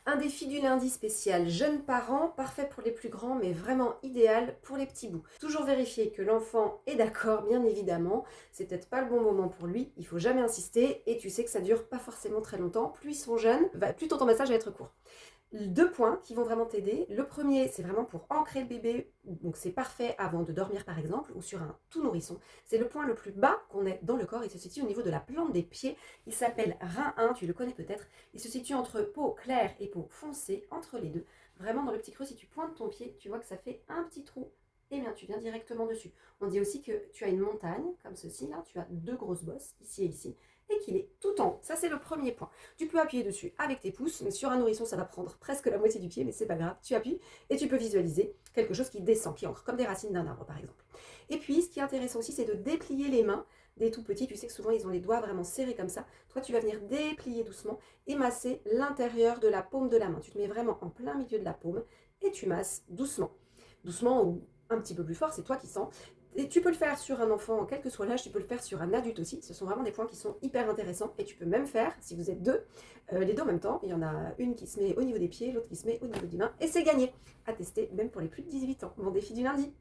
Un défi du lundi spécial jeunes parents, parfait pour les plus grands, mais vraiment idéal pour les petits bouts. Toujours vérifier que l'enfant est d'accord, bien évidemment. C'est peut-être pas le bon moment pour lui, il faut jamais insister, et tu sais que ça dure pas forcément très longtemps. Plus ils sont jeunes, plus ton massage va être court. Deux points qui vont vraiment t'aider. Le premier, c'est vraiment pour ancrer le bébé, donc c'est parfait avant de dormir par exemple, ou sur un tout nourrisson. C'est le point le plus bas qu'on ait dans le corps, il se situe au niveau de la plante des pieds. Il s'appelle rein 1, tu le connais peut-être. Il se situe entre peau claire et peau foncée, entre les deux. Vraiment dans le petit creux, si tu pointes ton pied, tu vois que ça fait un petit trou. Et bien tu viens directement dessus. On dit aussi que tu as une montagne, comme ceci, là, tu as deux grosses bosses, ici et ici, et qu'il est tout en haut. Ça, c'est le premier point. Tu peux appuyer dessus avec tes pouces. Mais sur un nourrisson, ça va prendre presque la moitié du pied, mais c'est pas grave. Tu appuies et tu peux visualiser quelque chose qui descend, qui ancre, comme des racines d'un arbre, par exemple. Et puis, ce qui est intéressant aussi, c'est de déplier les mains des tout petits. Tu sais que souvent, ils ont les doigts vraiment serrés comme ça. Toi, tu vas venir déplier doucement et masser l'intérieur de la paume de la main. Tu te mets vraiment en plein milieu de la paume et tu masses doucement. Doucement ou un petit peu plus fort, c'est toi qui sens. Et tu peux le faire sur un enfant, quel que soit l'âge, tu peux le faire sur un adulte aussi. Ce sont vraiment des points qui sont hyper intéressants. Et tu peux même faire, si vous êtes deux, les deux en même temps. Il y en a une qui se met au niveau des pieds, l'autre qui se met au niveau des mains. Et c'est gagné. À tester, même pour les plus de 18 ans. Mon défi du lundi.